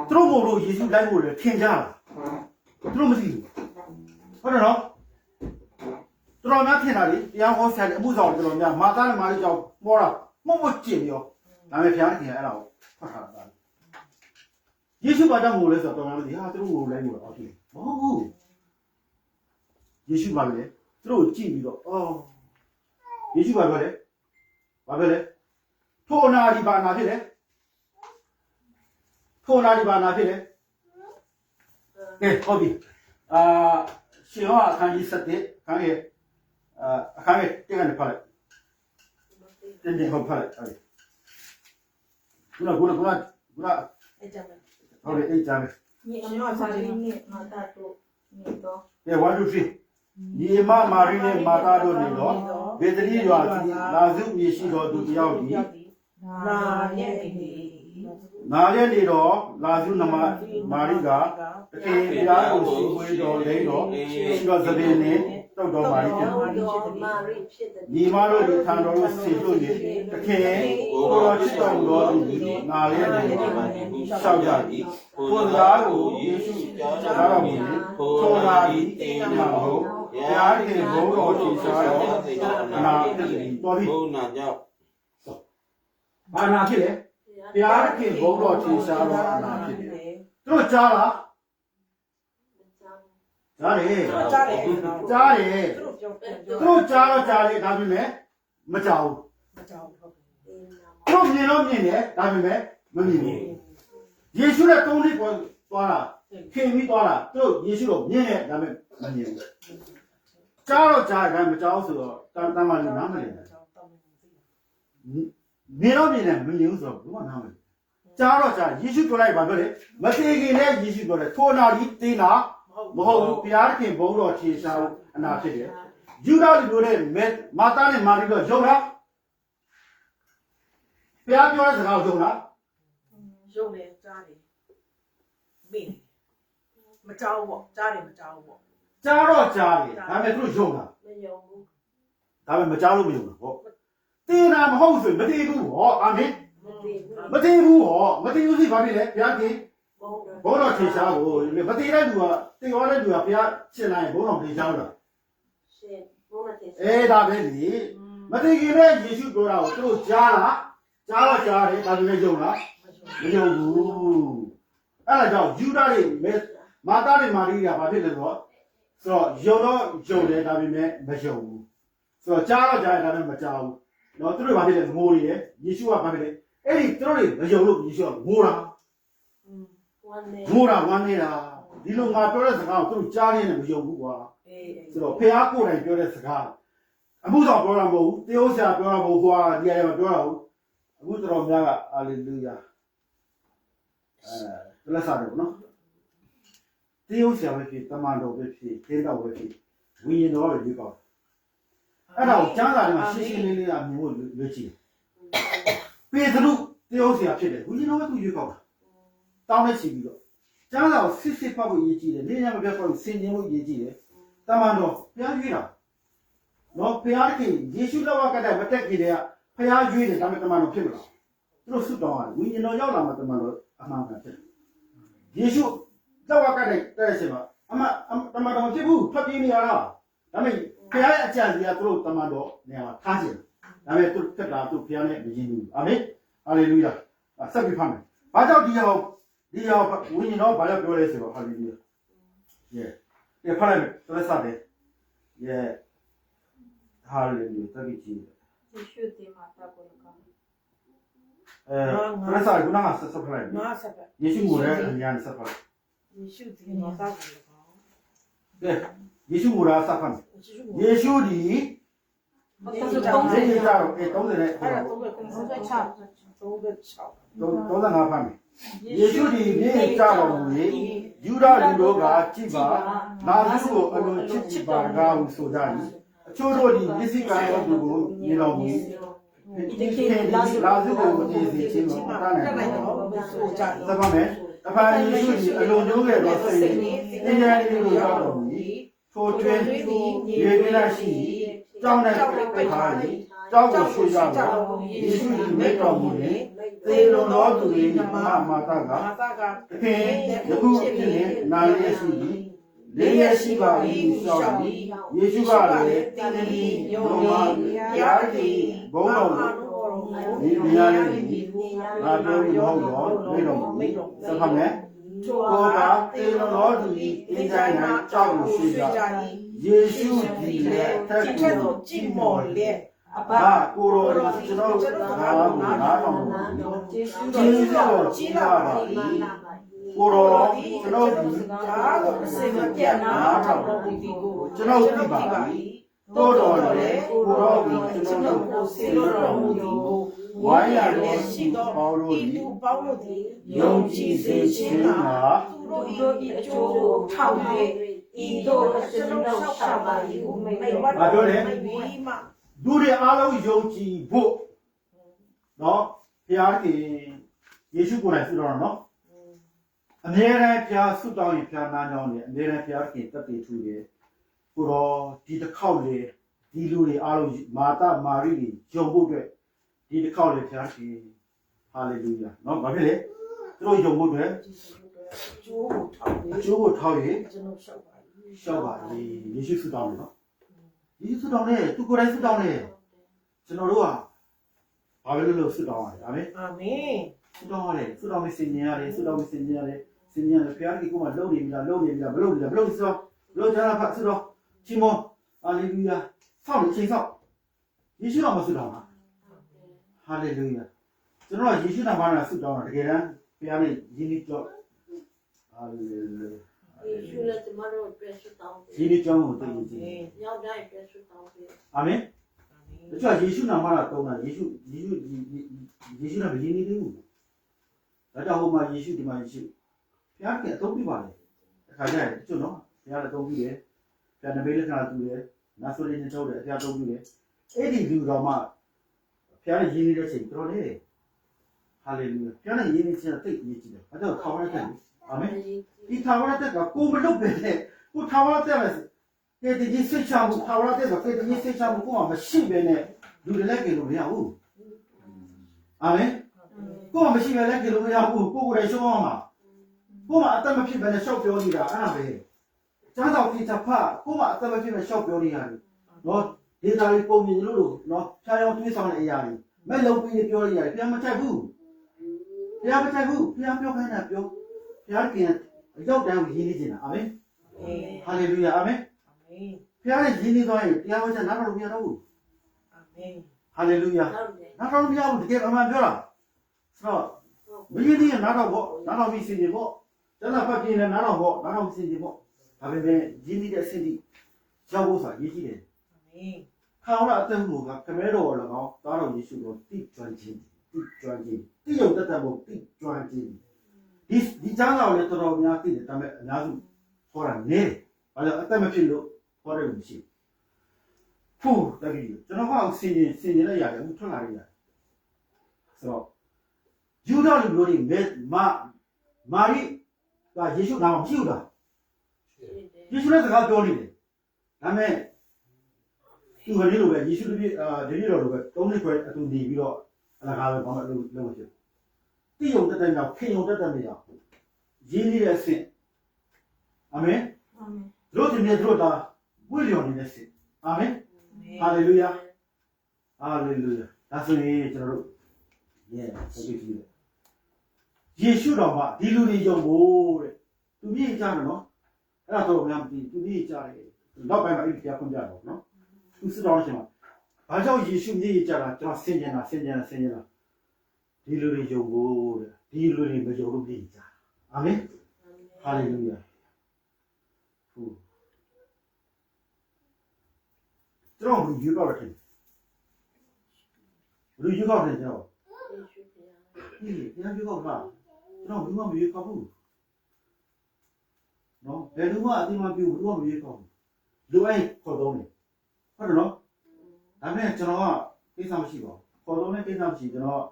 သူတို့ငိုလို့ယေရှုလိုက်ငိုတယ်ထင်ကြလားသူတို့မသိဘူးဟုတ်တယ်နော်တော်များထင်တာလေတရားဟောဆရာအမှုဆောင်တော်များမာသားနဲ့မာရီကြောင့်မောတာမှုတ်ကျင်ရောဒါပေမဲ့ဘုရားခင်အဲ့ဒါကိုဖတ်ထားတာယေရှုဘာကြောင့်ငိုလဲဆိုတော့တော်များလို့ဒီဟာသူတို့ငိုလိုက်ငိုတာဟုတ်တယ်မဟုတ်ဘူးယေရှုဘာလဲသူတို့ကြည့်ပြီးတော့အော်ယေရှုဘာပြောလဲဘာပြောလဲထိုနာဒီဘာနာဖြစ်လဲထိုနာဒီဘာနာဖြစ်လဲကဲဟုတ်ပြီရှင်ဟောအခန်းကြီး7ခန်းရဲ့အခါမဲ့တက်ကနေဖတ်လိုက်တင်ဟုတ်ဖတ်လိုက်အဲ့ခုနအဲ့ကြမယ် ဟုတ်တယ်အဲ့ကြမယ် ညီအမစာရင်းနဲ့မာတာတို့နေတော့ ကဲ1 2 3ညီမမာရီနဲ့မာတာတို့နေတော့ဗေဒရီရွာကြီးလာစုမြေရှိတော်သူတယောက်ဒီ နာရဲ့နေ နာရဲ့နေတော့လာစုနမမာရီကတကယ်တရားကိုစီပွေးတော်လိမ့်တော်ရှိတော်သဘင်နဲ့တုတ်တော်မာရီဖြစ်တယ် မာရီဖြစ်တယ် ညီမတို့ဒီထံတော်ကိုဆေလို့နေတခင်ကိုတော်ချစ်တော်မူတော်သူနာရဲ့နေတော်ရှောက်ကြသည်ကိုသားကိုယေရှုကြားတော်မူနေထိုနာသည်တင်မှာဟုတ်ဘုရားခင်ဘုန်းတော်ရှင်ရှားတော်နာဖြစ်သည်တော်ပြီ ဘုန်းနာကြောင့် ဘာနာဖြစ်လဲဘုရားခင်ဘုန်းတော်ရှင်ရှားတော်နာဖြစ်တယ်သူတို့ကြားလား ကြားတယ် ကြားတယ်ကျွန်တော် ကြားတယ် သူတို့ပြော သူတို့ကြားတော့ကြားတယ်ဒါပေမဲ့မကြောက်ဘူး မကြောက်ဟုတ်တယ် သူတို့မြင်တော့မြင်တယ်ဒါပေမဲ့မမြင်ဘူးယေရှုနဲ့တုံးလေးပေါ်သွားတာခင်ပြီးသွားတာသူတို့ယေရှုတော့မြင်တယ်ဒါပေမဲ့မမြင်ဘူးကြားတော့ကြားတယ်ဒါပေမဲ့မကြောက်ဆိုတော့တမန်လူနားမလည်ဘူးမြင်တော့မြင်တယ်မမြင်ဘူးဆိုတော့ဘူးမနားမလည်ကြားတော့ကြားယေရှုပြောလိုက်ပါပြောတယ်မသေးခင်နဲ့ယေရှုပြောတယ်ထိုနာဒီတေးနာမဟုတ်ဘူးဘုရားခင်ဘုန်းတော်ခြေရှာအနာဖြစ်တယ်ယူဒာလူတို့နဲ့မာတာနဲ့မာရီတို့ယုံလားဘုရားပြောတဲ့စကားကိုယုံလား ရုံနဲ့ကြားတယ်မိမကြောက်ပေါ့ကြားတယ်မကြောက်ပေါ့ ကြားတော့ကြားတယ်ဒါပေမဲ့သူတို့ယုံလား မယုံဘူး ဒါပေမဲ့မကြားလို့မယုံဘူးဟောတေးနာမဟုတ်ဆိုမတေးဘူးဟောအာမင် မသိဘူးမတေးဘူးဟောမတေးဘူးစီဘာဖြစ်လဲဘုရားခင် ဘုံတော် ဘုန်းတော်ခြေရှာကိုမတေးတဲ့လူကတေးရောတဲ့လူကဘုရားရှင်းလိုက်ဘုန်းတော်ခြေရှာလို့ ရှင်ဘုံတော်တင် အေးဒါပဲလေမတေးခင်နဲ့ယေရှုပြောတာကိုသူတို့ကြားလားကြားတော့ကြားတယ်ဒါပေမဲ့ယုံလားမယုံဘူးအဲ့ဒါကြောင့်ယူဒာတွေမာတာတွေမာရီကဘာဖြစ်လဲဆိုတော့ယုံတော့ယုံတယ်ဒါပေမဲ့မယုံဘူးဆိုတော့ကြားတော့ကြားတယ်ဒါပေမဲ့မကြားဘူးနော်သူတို့ဘာဖြစ်လဲငိုနေတယ်ယေရှုကဘာဖြစ်လဲအဲ့ဒီသူတို့တွေမယုံလို့ယေရှုကငိုတာ ဝမ်းနေ ငိုတာဝမ်းနေတာဒီလိုငါပြောတဲ့စကားကိုသူတို့ကြားနေတယ်မယုံဘူးကွာ အေးအေး ဆိုတော့ဖះကိုယ်တိုင်ပြောတဲ့စကားအမှုတော်ပြောတာမဟုတ်ဘူးတေယုဆရာပြောတာမဟုတ်ကွာဒီအရာမပြောတာဘူးအခုတော်များကအာလေလုယာလက်စားတယ်နော်တေယုဆရာပဲဖြစ်တမန်တော်ပဲဖြစ်ခင်းတော်ပဲဖြစ်ဝိညာဉ်တော်ပဲဒီကောအဲ့ဒါကိုကျမ်းစာထဲမှာရှင်းရှင်းလင်းလင်းအမြင်ဖို့လွယ်ချင်ပေတရုတေယုဆရာဖြစ်တယ်ဝိညာဉ်တော်ကသူရွေးကောက်တာတောင်းနေချီပြီးတော့ကျမ်းစာကိုစစ်စစ်ဖတ်ဖို့ရည်ကြည်တယ်နေရမပြတ်ဖို့ဆင်ခြင်ဖို့ရည်ကြည်တယ်တမန်တော်ဘုရားရွေးတာနော်ဘုရားခင်ယေရှုလောကကတည်းကမတက်ခင်တည်းကဘုရားရွေးတယ်ဒါပေမဲ့တမန်တော်ဖြစ်မလားသူတို့ဆုတောင်းရတယ်ဝိညာဉ်တော်ရောက်လာမှတမန်တော်အမှန်ကန်ဖြစ်ယေရှုလောကကတည်းကတဲ့ရှင်မှာတမန်တော်ဖြစ်ဘူးထွက်ပြေးနေရတာဒါပေမဲ့ဘုရားရဲ့အကြံစီကသူတို့တမန်တော်နေရာမှာထားခြင်းဒါပေမဲ့သူတက်တာသူဘုရားနဲ့မရင်းဘူးအာမင်ဟာလေလုယာဆက်ပြီးဖတ်မယ်ဘာကြောင့်ဒီဟာဝိညာဉ်တော်ဘာလို့ပြောလဲဆိုတော့ဟာလေလုယာယေဖာလိုက်တယ်ဆက်တယ်ယေဟာလေလုယာတပိချီ ယေရှုတင်မှာတာကိုက ဆက်စားကုနာဆက်ဖလိုက် ငါဆက်ပဲ ယေရှုမို့လည်းအများကြီးဆက်ဖလိုက် ယေရှုဒီမှာတောက်တယ်ကော ကဲယေရှုမို့လားဆက်ဖလိုက်ယေရှုဒီ ဟုတ် ဒီ တယ် ကြ တောင်းတယ် တော့30နဲ့ အဲ့ဒါ36 35ဖတ်မယ်ယေရှုဒီမြေကြတော်မူ၏ယူဒလူတို့ကကြည်ပါနာသူကိုအလွန်ချစ်ကြည်ပါကားဟုဆိုကြ၏အချို့တို့ဒီမျက်စိကံတော်သူကိုမြင်တော်မူ၏ဒီခေတ်လာစုကိုမကြည့်စေခြင်းကိုတားနိုင်တော် ဆိုကြတယ် သဘောမယ်တပန်ယေရှုဒီအလွန်ကျိုးခဲ့သောစိတ်ဉာဏ်ရည်ကိုရောက်တော်မူ၏ထိုတွင်ရေပြလာရှိကြောင်းတဲ့ခါသည်ကြောက်ကိုဆွေးကြတော်ယေရှုဒီမိတ်တော်မူ၏သေလွန်တော်သူ၏ဓမ္မမာတာက မာတာက သခင်ယခုဖြစ်နေနာရရှိသည်လေးရရှိပါ၏ရှောက်သည်ယေရှုကလည်းတင်းသည်ယုံမာရာတိဘုံတော်ဒီမြားလေးဒီငါပြောပြီးဟုတ်တော့မိတော်စဖတ်မယ်ကိုကတေလွန်တော်သူ၏အင်းတိုင်း၌ကြောက်ကိုရှိကြယေရှုဒီလည်းထက် ကျက်တော့ကြည်မော်လေ ဘာကိုရောကျွန်တော်နားတော်မူကျေးဇူးတော်ကြီးပါပါ၏ကိုရောကျွန်တော်ဒီ ဒါတော့အစင်မပြတ်နာထောက်တော်မူသည်ကို ကျွန်တော်သိပါ၏တိုးတော်လည်းကိုရောကိုကျွန်တော် ကိုစေလို့တော်မူသည်ကို ဝိုင်းရတော် ရှိသော ပေါလို့ ဤသူပေါင်းလို့သည် ယုံကြည်စေခြင်းက သူတို့၏အကျိုးကိုထောက်၍ဤတို့အကျွန်ုပ်ရှောက်ပါ၏ကိုမိတ်ပြီးမှ လူတွေအားလုံးယုံကြည်ဖို့နော်ဘုရားခင်ယေရှုကိုယ်တိုင်ဆုတော်နော်အမြဲတမ်းဘုရားဆုတောင်းရင်ဘုရားနားကြောင်းတယ်အမြဲတမ်းဘုရားခင်တက်တည်ထူတယ်ကိုတော့ဒီတစ်ခေါက်လေဒီလူတွေအားလုံးမာတာမာရီတွေယုံဖို့အတွက်ဒီတစ်ခေါက်လေဘုရားခင်ဟာလေလုယာနော်ဘာဖြစ်လဲသူတို့ယုံဖို့အတွက် ကျိုးကိုထောက်၍ အကျိုးကိုထောက်ရင် ကျွန်ုပ်ရှောက်ပါ၏ ရှောက်ပါလေယေရှုဆုတောင်းတယ်နော်ယေရှုဆုတောင်းတယ်သူကိုယ်တိုင်ဆုတောင်းတယ်ကျွန်တော်တို့ကဘာပဲလို့ဆုတောင်းရတယ်ဒါပဲ အာမင် ဆုတောင်းရတယ်ဆုတောင်းပြီးစင်ញင်ရတယ်ဆုတောင်းပြီးစင်ញင်ရတယ်စင်ញင်ရတယ်ဘုရားကြီးကမှလုံနေပြီလားလုံနေပြီလားမလုံနေလားမလုံဆိုတော့ လို့ကျွန်တော်ဖတ်ဆိုတော့ချီမောဟာလေလုယာဆောက်နေချိန်ဆောက်ယေရှုတော်မဆုတောင်းတာဟာလေလုယာကျွန်တော်ယေရှုနာမနဲ့ဆုတောင်းတာတကယ်တမ်းဘုရားနဲ့ယဉ်ကျေးကြောဟာလေလုယာ ယေရှုလည်းကျမတို့အတွက်ဆုတောင်းပေး ယဉ်ကျေးကြောကိုသိကြည့် ရောက်တိုင်းအတွက်ဆုတောင်းပေး အာမင်တချို့ယေရှုနာမနဲ့တုံးတာယေရှုနဲ့မယဉ်ကျေးသေးဘူးဒါကြောင့်ဟိုမှာယေရှုဒီမှာယေရှုဘုရားကအသုံးပြပါလေအခါကျရင်တချို့နော်ဘုရားလည်းအသုံးပြတယ်ဘုရားနဘေးလက္ခဏာတူတယ်နာဆိုရင်ထုတ်တယ်ဘုရားအသုံးပြတယ်အဲ့ဒီလူတော်မှဘုရားရဲ့ယဉ်ကျေးတဲ့ချိန်တော်လေဟာလေလုယာဘုရားရဲ့ယဉ်ကျေးခြင်းသိရေးကြည့်တယ်ဒါကြောင့်ထာဝရတက်အာမင်ဒီထာဝရတက်ကကိုမလုပ်ပဲနဲ့ကိုထာဝရတက်မယ်ကဲတည်းစိတ်ချမှုထာဝရတက်ကကဲတည်းစိတ်ချမှုကိုမှမရှိပဲနဲ့လူတွေလည်းကြည့်လို့မရဘူးအာမင်ကိုမရှိပဲလည်းကြည့်လို့မရဘူးကိုယ်ကိုယ်တိုင်ရှုံးအောင်မှာကိုမှအသက်မဖြစ်ပဲနဲ့ရှောက်ပြောနေတာအဲ့ဒါပဲကျမ်းတော်ကြီးတစ်ဖက်ကိုမှအသက်မဖြစ်ပဲရှောက်ပြောနေရတယ်နော်ဒေတာလေးပုံမြင်လို့နော်ဖြားရောက်တွေးဆောင်တဲ့အရာတွေမဲ့လုံးပြီးပြောနေရတယ်ဘုရားမထိုက်ဘူးဘုရားမထိုက်ဘူးဘုရားပြောခိုင်းတာပြောဘုရားကရောက်တိုင်းကိုရင်းနေနေတာအာမင်ဟာလေလုယာအာမင်ဘုရားရဲ့ရင်းနေသွားရင်တရားဝကျနားတော်မရတော့ဘူးဟာလေလုယာ ဟုတ်တယ် နားတော်မရဘူးတကယ်အမှန်ပြောတာဆိုတော့မရင်းနေနားတော်ပေါ့နားတော်ပြီးစင်ကြပေါ့ကျန်တာဖတ်ပြင်းနေနားတော်ပေါ့နားတော်စင်ကြပေါ့ဒါပေမဲ့ရင်းနေတဲ့အဆင့်တိရောက်ဖို့ဆိုတာရည်ကြည့်တယ်ခေါင်းရအသက်မှုကကမဲတော်၎င်းသားတော်ယေရှုတော်တိကျွမ်းခြင်းတိယုံတတ်တဲ့ဘုတိကျွမ်းခြင်းဒီကျမ်းစာကိုလည်းတော်တော်များသိတယ်ဒါပေမဲ့အများစုဟောတာနည်းဘာလို့အသက်မဖြစ်လို့ဟောတယ်လို့မရှိဘူးတကယ်ကျွန်တော်ကဆင်ရင်လည်းရတယ်အခုထွက်လာရတယ်ဆိုတော့ယူတော်လူမျိုးတွေမာရိကယေရှုနာမမရှိဘူးလားယေရှုနဲ့စကားပြောနေတယ်ဒါပေမဲ့သူကလည်းလိုပဲယေရှုတပည့်တပည့်တော်လိုပဲ၃နှစ်ခွဲအတူနေပြီးတော့အလကားပဲဘာမှလုပ်မဖြစ်တိယုံတက်တဲ့နောက်ခင်ယုံတက်တဲ့မြောက်ရင်းနေတဲ့အဆင့်အာမင် အာမင် တို့ဒီနေ့တို့ဒါဝိလျော်နေတဲ့အဆင့်အာမင်ဟာလေလုယာဟာလေလုယာဒါဆိုရင်ကျွန်တော်တို့ဟုတ်ပြီကြည့်တယ်ယေရှုတော်မှာဒီလူတွေယုံဖို့တဲ့သူမြင်ကြတယ်နော်အဲ့ဒါတော့များမသိသူမြင်ကြတယ်နောက်ပိုင်းမှာအဲ့ဒီတရားဖွင့်ပြတော့နော်သူစတော်ရှင်မှာဘာကြောင့်ယေရှုမြင်ကြတာကျွန်တော်ဆင်ញင်တာဒီလူတွေယုံဖို့တဲ့ဒီလူတွေမယုံလို့မြင်ကြအာမင်ဟာလေလုယာဟုတ်ကျွန်တော်လူယူတော့တယ်လူယူတော့တယ်ကျွန်တော် ယေရှုဖျား ဘုရားပြောပါကျွန်တော်ဘူးမရွေးကောက်ဘူးနော်ဘယ်လိုမှအတိမပြုဘူးဘူးမရွေးကောက်ဘူးလူအိမ်ခေါ်တော့တယ်ဟုတ်တယ်နော်ဒါပေမဲ့ကျွန်တော်ကကိစ္စမရှိပါဘူးခေါ်တော့တဲ့ကိစ္စမရှိကျွန်တော်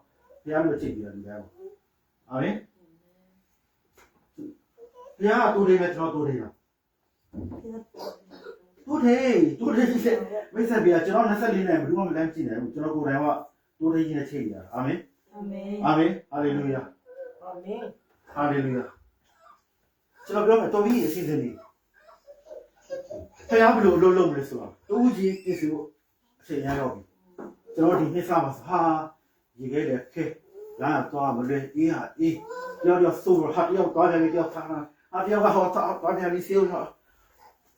ဘုရားလိုချိန်ပြီးတယ်ဒီကောင်အာမင်ဘုရားတိုးတယ်ပဲကျွန်တော်တိုးတယ်လားတိုးတယ်မိတ်ဆက်ပြကျွန်တော်24နဲ့ဘူးမလမ်းကြည့်နေဘူးကျွန်တော်ကိုယ်တိုင်ကတိုးတယ်ကြီးနဲ့ချိန်နေတာအာမင် အာမင် အာမင်ဟာလေလုယာဟာလေလုယာကျွန်တော်ပြောမယ်တော်ပြီအစီအစဉ်လေးဖျားဘလို့လုံးမလဲဆိုတော့တူကြီးပြည့်စုံအချိန်ရတော့ပြီကျွန်တော်ဒီနှစ်ဆမှာဟာရေခဲလေခဲလာတော့မလဲအေးဟာအေးပြောဆိုဟာတယောက်သွားတယ်တယောက်ထားတာဟာတယောက်ကဟောသွားတယ်လေးစေးတော့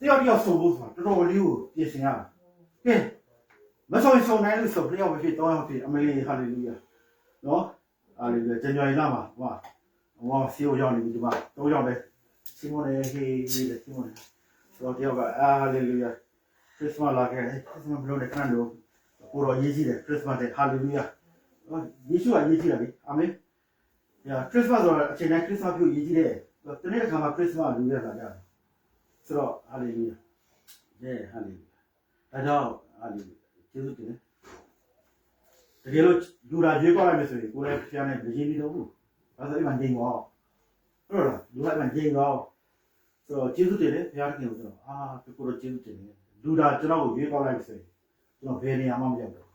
တယောက်ဆိုဖို့ဆိုတော့တော်တော်လေးကိုပြင်ဆင်ရတာကဲမဆိုရင်စုံနိုင်လို့ဆိုတယောက်ပဲဖြစ်တော့ဖြစ်အမေဟာလေလုယာနော်ဟာလေလုယာဇန်နဝါရီလမှာဟောစီယိုရောက်နေပြီဒီမှာ၃ရောက်ပဲစီမွန်ရဲ့ဟေးတဲ့စီမွန်ဆိုတော့တယောက်ကဟာလေလုယာခရစ်စမတ်လာခဲ့ခရစ်စမတ်ဘလို့နဲ့ခဏလို့ကိုရောရေးကြည့်တယ်ခရစ်စမတ်တဲ့ဟာလေလုယာယေရှုကရေးကြည့်တယ်လေအာမင်ညာခရစ်စမတ်ဆိုတော့အချိန်တိုင်းခရစ်စမတ်ပြုရေးကြည့်တယ်တနေ့တစ်ခါမှခရစ်စမတ်လူရလာကြတယ်ဆိုတော့ဟာလေလုယာဟာလေလုယာဒါကြောင့်ဟာလေလုယာကျေးဇူးတင်တယ်တကယ်လို့လူလာရွေးကောက်လိုက်မယ်ဆိုရင်ကိုယ်လည်းဖျားနေမရင်းနေတော့ဘူးဒါဆိုအိမ်မှာနေငေါဟုတ်လားလူလိုက်မှနေငေါဆိုတော့ကျေးဇူးတင်တယ်ဘုရားခင်ကိုကျွန်တော်ကိုယ်တော့ကျေးဇူးတင်တယ်လူလာကျွန်တော်ကိုရွေးကောက်လိုက်ဆိုရင်ကျွန်တော်ဘယ်နေရာမှမရောက်ဘူး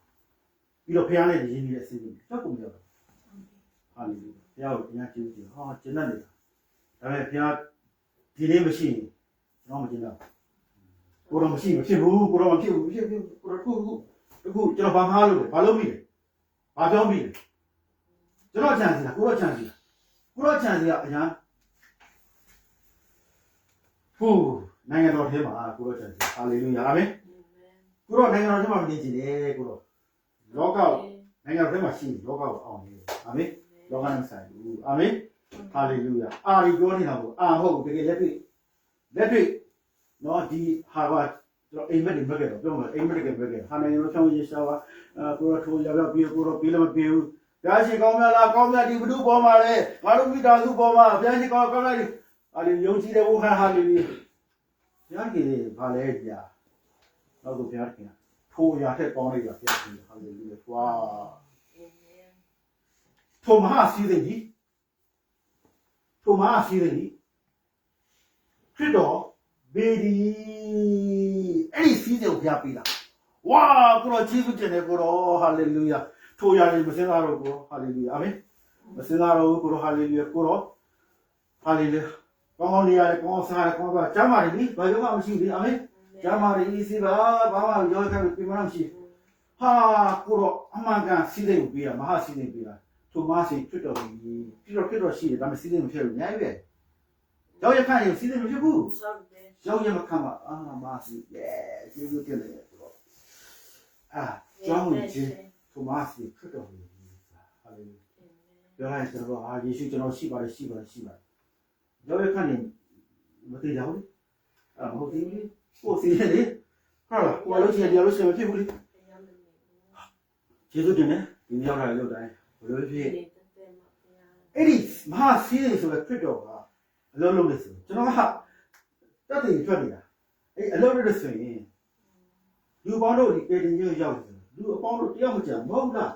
ပြီးတော့ဘုရားနဲ့ရင်းနေတဲ့အစီအစဉ်တော့ကိုမရောက်ဘူးဟာလေလုယာဘုရားကိုအများကျေးဇူးတင်ကျင့်တတ်နေတာဒါပေမဲ့ဘုရားဒီနေ့မရှိရင်ကျွန်တော်မကျင့်တတ်ကိုတော့မရှိမဖြစ်ဘူးကိုတော့မဖြစ်ဘူးဖြစ်ကိုတော့အခုကျွန်တော်ဘာမှားလို့လဲဘာလုပ်မိလဲဘာပြောမိလဲကျွန်တော်ချန်စီလားကိုတော့ချန်စီလားကိုတော့ချန်စီကအညာဟို နိုင်ငံတော်ထဲမှာကိုတော့တယ်ဟာလေလုယာအာမင်ကိုတော့နိုင်ငံတော်ထဲမှာမနေကြတယ်ကိုတော့လောကနိုင်ငံတော်ထဲမှာရှိလောကကိုအောင်နေအာမင်လောကနဲ့ဆိုင်ဘူးအာမင်ဟာလေလုယာအာဒီပြောနေတာကိုအာဟုတ်တကယ်လက်တွေ့နော်ဒီဟာကကျွန်တော်အိမ်မက်တွေမက်ခဲ့တော့ပြောမှာအိမ်မက်တွေကမက်ခဲ့ဟာနိုင်ငံတော်ချောင်းရေးရှားပါကိုတော့ထိုးရောက်ပြီးကိုတော့ပြီးလည်းမပြီးဘူးဘုရားရှင်ကောင်းမြတ်လားကောင်းမြတ်ဒီဘုဒ္ဓပေါ်မှာလေငါတို့မိသားစုပေါ်မှာဘုရားရှင်ကောင်းမြတ်ဒီဟာလေယုံကြည်တဲ့ဘုရားဟာလေလုယာဘုရားကြီးဘာလဲကြာနောက်တော့ဘုရားခင်ထိုးရတဲ့ကောင်းလေးကဘုရားရှင်ဟာလေလုယာဝါထိုမဟာစီးတဲ့ကြီးထိုမဟာစီးတဲ့ကြီးခရစ်တော်ဘေဒီအဲ့ဒီစီးတဲ့ကိုဘုရားပေးတာဝါကိုတော့ကျေးဇူးတင်တယ်ကိုတော့ဟာလေလုယာထိုရတယ်မစင်သားတော့ကိုဟာလေလုယာအာမင်မစင်သားတော့ကိုတော့ဟာလေလုယာကိုတော့ဟာလေလုယာကောင်းကောင်းနေရတယ်ကောင်းစားရတယ်ကောင်းစားကျမ်းမာတယ်လीဘာကြောင့်မှမရှိဘူးလीအာမင်ကျမ်းမာတယ်ဤစီပါဘာမှရောခဲ့ပြီးမှမရှိဟာကိုတော့အမှန်ကန်စီးတဲ့ကိုပေးတာမဟာစီးတဲ့ပေးတာထိုမဆီခရစ်တော်ကြီးခရစ်တော်ရှိတယ်ဒါမှစီးတဲ့မဖြစ်ဘူးအများကြီးပဲရောက်ရခန့်ရင်စီးတဲ့မဖြစ်ဘူးရောက်ရမခန့်ပါအာမဆီကျေးဇူးတင်တယ်ကိုတော့ကျောင်းဝင်ချင်းထိုမဆီခရစ်တော်ကြီးဟာလေလုယာပြောလိုက်ကျွန်တော်ယေရှုကျွန်တော်ရှိပါတယ်ရောက်ရခန့်ရင်မသိကြဘူးမဟုတ်သေးဘူးကိုစီးတယ်လေဟာကိုလို့ရှိရင်တရားလို့ရှိရင်မဖြစ်ဘူးလေကျေးဇူးတင်တယ်ဒီရောက်လာလို့တိုင်းဘယ်လိုဖြစ်အဲ့ဒီမဟာစီးတယ်ဆိုတဲ့ခရစ်တော်ကအလုံးလုံးလေးဆိုကျွန်တော်ကတတ်တယ်ထွက်နေတာအဲ့အလုံးလေးဆိုရင်လူပေါင်းတို့ဒီပေတင်ကြီးရောက်တယ်လူအပေါင်းတို့တယောက်မကြမဟုတ်လား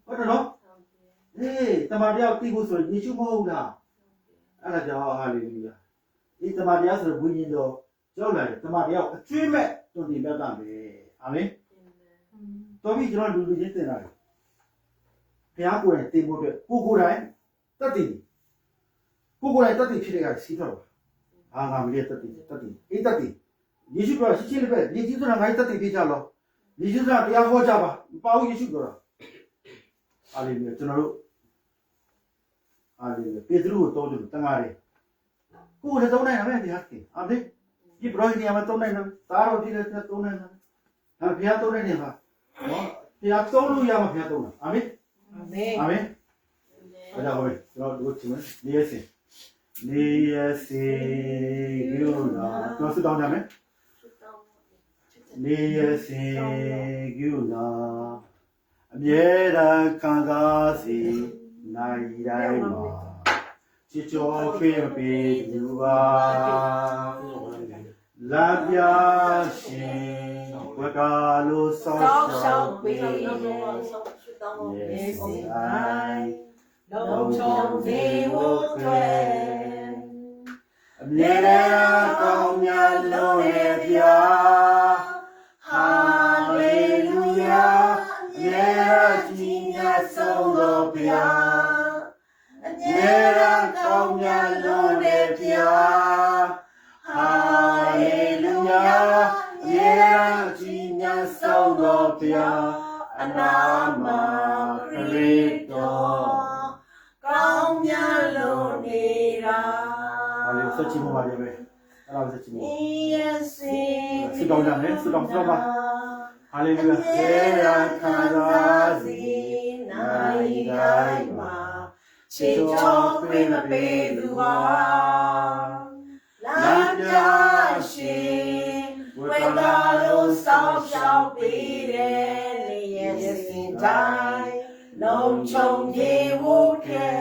ဟုတ်တယ်နော်အေးတမန်တော်တိဖို့ဆိုရင်ယေရှုမဟုတ်လားအဲ့ဒါကြောင့်ဟာလေလုယာဒီတမန်တော်ဆိုတဲ့ဝိညာဉ်တော်ရောက်လာတယ်တမန်တော်အကျွေးမဲ့တွင်တင်ပြတာပဲအာမင်တော်ပြီကျွန်တော်လူချင်းတင်လာတယ်ဘုရားကိုယ်တိုင်တင်ဖို့အတွက်ကိုယ်တိုင်တတ်တည်ဖြစ်တဲ့ကစီးတော့ဟာငါမလေးတတ်တည်အေးတတ်တည်ယေရှုကရှိချင်းလည်းပဲယေရှုကငါ့တတ်တည်ပြကြလောယေရှုကတရားဟောကြပါမပေါ့ယေရှုပြောတာဟာလေလုယာကျွန်တော်တို့ဟာလေလုယာပေတရုကိုတောင်းတယ်တန်ဃာတွေကိုယ်လည်းတောင်းနိုင်တယ်ဗျာခင်အာမင်ဒီဘရိုင်းနေရာမှာတောင်းနိုင်တယ်ဒါတော့ဒီလည်းတောင်းနိုင်တယ်ဟာဘုရားတောင်းနိုင်တယ်ဟာနော်ဘုရားတောင်းလို့ရမှာဘုရားတောင်းတာအာမင်အာမင်အဲ့ဒါဟုတ်ကျွန်တော်တို့ချင်းနေရစီယူနာတော့စတောင်းကြမယ်နေရစီယူနာအမြဲတမ်းခံစားစီနိုင်တိုင်းမှာချစ်ကြောပေးပေးသူပါလာပြရှင်ဝကလို့ဆောင်းပေးယေစီအိုင်လုံးချုံစီဝတ်ွယ်အမြဲတမ်းကောင်းမြတ်လို့ရဲ့ဗျာဟာလေလုယာအမြဲကြီးမြတ်ဆုံးသောဗျာအမြဲတမ်းကောင်းမြတ်လို့ရဲ့ဗျာဟာလေလုယာအမြဲတမ်းကြီးမြတ်ဆုံးသောဗျာအနာမခရစ်တော်ကောင်းမြတ်လို့နေတာဟာလေဆက်ချင်ပါလေပဲအဲ့ဒါဆက်ချင်ပါယေစီစတောင်းကြမယ်စတောင်းပါဟာလေလုယာကျေးဇူးခံစားစီနိုင်တိုင်းမှာချစ်တော်ခွင့်မပေးသူပါလာပြရှင်ဝေဒါလို့ဆောင်းရှောက်ပေးတယ်နေရဲ့စင်တိုင်းလုံးချုံပြေဝုခဲ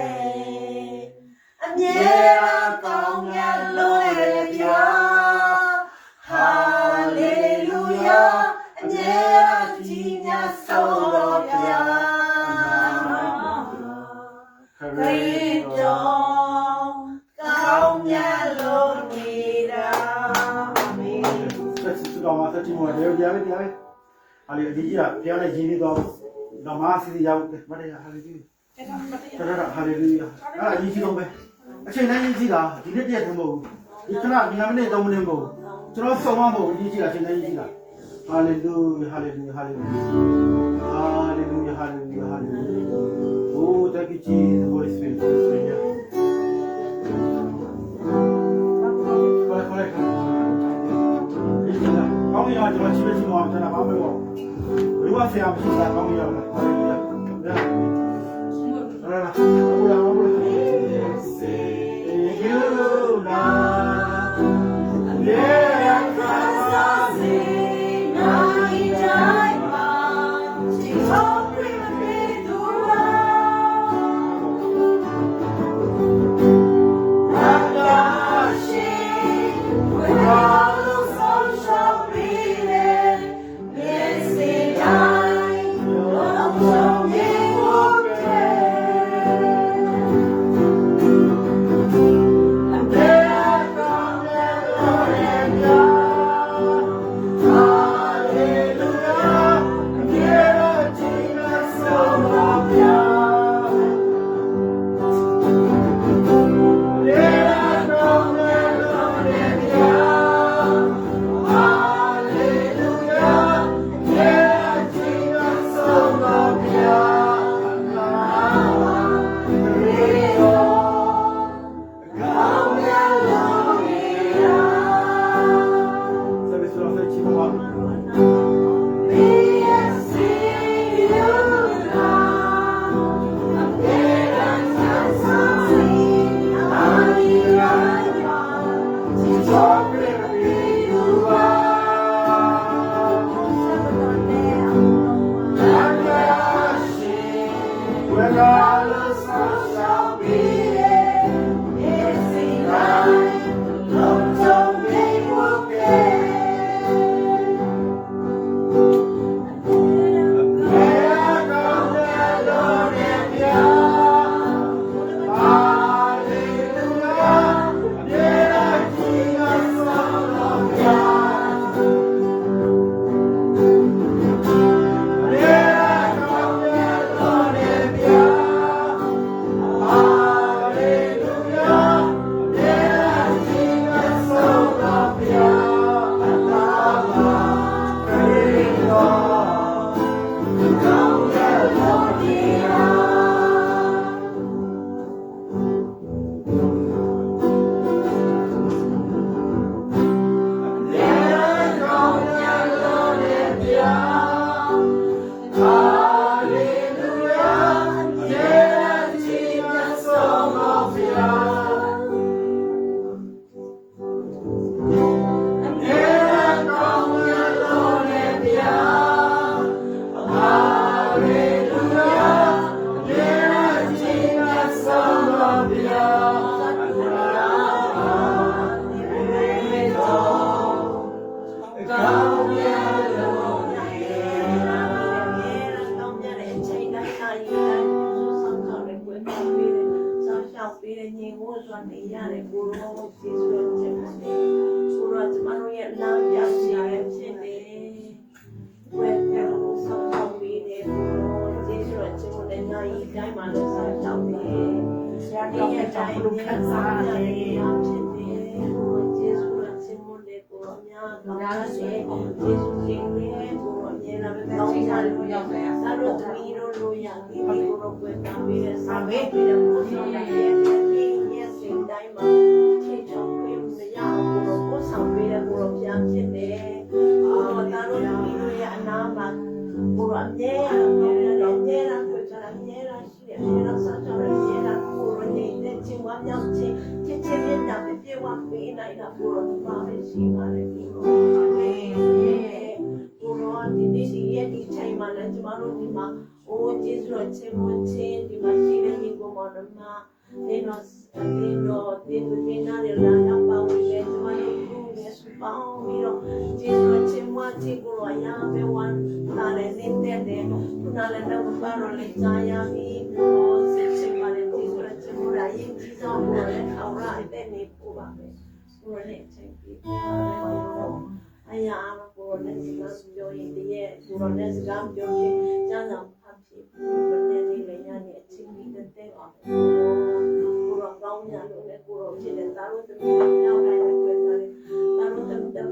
အမြဲကောင်းမြတ်လို့ရဲ့ဗျာဟာလေလုယာအမြဲကြီးမြတ်ဆုံးတော်ဗျာခရစ်တော်ကောင်းမြတ်လို့နေတာအာမင်ဆက်စတော်မှာဆက်ချင်ပါတယ်ဗျာဟာလေဒီကြီးကဘုရားနဲ့ယဉ်နေတော့နမစီရောက်တယ်မတရားဟာလေဒီဟာလေလုယာအဲ့ဒီကြီးတော့ပဲအချိန်တိုင်းကြီးတာဒီနေ့တည်းတည်းမဟုတ်ဘူးဒီခဏဒီမိနစ်3မိနစ်မဟုတ်ကျွန်တော်ဆုံးမမဟုတ်ဒီကြီးတာအချိန်တိုင်းကြီးတာဟာလေလုယာဟာလေလုယာဟာလေလုယာဟာလေလုယာဟာလေလုယာဟာလေလုယာโอ้thank you Jesus Holy Spirit ကြီးကကျွန်တော်ချိပဲချိမောကျွန်တော်ဘာမှမပြောဘူးဘယ်ကဆရာမရှိတာကောင်းကြီးရလားဟာလေရဟုတ်လားဟုတ်လားyou now yeah kasazi nai jai ma chi hop pri dua akashi without the sun shall be there blessed I love shall be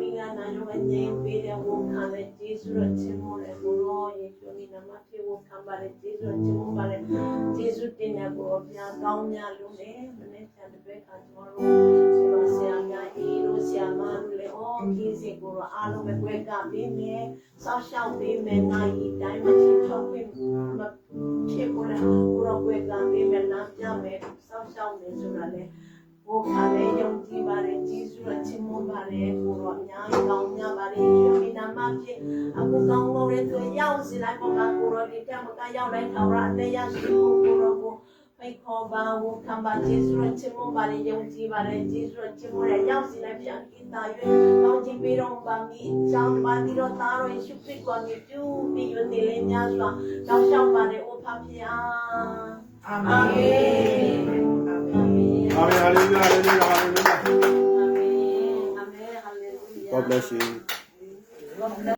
မိလာနာရောငြိမ်ပေးတဲ့ဝန်ခံတဲ့ကျေးဇူးတော်ချီးမွမ်းတဲ့ကိုရောယေရှုနာမဖြင့်ဝန်ခံပါတဲ့ကျေးဇူးတော်ချီးမွမ်းပါတဲ့ကျေးဇူးတင်တဲ့ကိုဘုရားကောင်းမြတ်လို့လေမနေ့ကတပည့်ကကျွန်တော်တို့ဆရာများဤတို့ဆရာမတို့လေအော်ကြီးစီကိုရောအားလုံးပဲကြွယ်ကပေးမယ်ဆောက်ရှောက်ပေးမယ်နိုင်ဤတိုင်းမှာချစ်ချောက်ပေးမဖြစ်ပေါ်လာကိုရောကြွယ်ကပေးမယ်နားပြမယ်ဆောက်ရှောက်နေဆိုတာလေဘုရားလည်းယုံကြည်ပါတယ်ကျေးဇူးတော်ချီးမွမ်းပါတယ်ကိုရောအများကြီးကောင်းမြတ်ပါတယ်ယေရှုနာမဖြင့်အခုကောင်းလို့ရတဲ့ရောက်စီလိုက်ပေါ်မှာကိုရောဒီကမကရောက်လိုက်ထောက်ရတရားရှိဖို့ကိုရောကိုဖိတ်ခေါ်ပါဝန်ခံပါကျေးဇူးတော်ချီးမွမ်းပါတယ်ယုံကြည်ပါတယ်ကျေးဇူးတော်ချီးမွမ်းရရောက်စီလိုက်ပြန်ကိတာ၍ကောင်းချီးပေးတော်ပါမည်ကြောင်းပါတိတော်သားတော်ယေရှုခရစ်ကိုမြတ်ပြုပြီးရနေလေများစွာတောင်းလျှောက်ပါတယ်အိုဖဖျားအာမင်အာမင်အာမင် Hallelujah, hallelujah, hallelujah. Amen. Amen. Hallelujah. God bless you.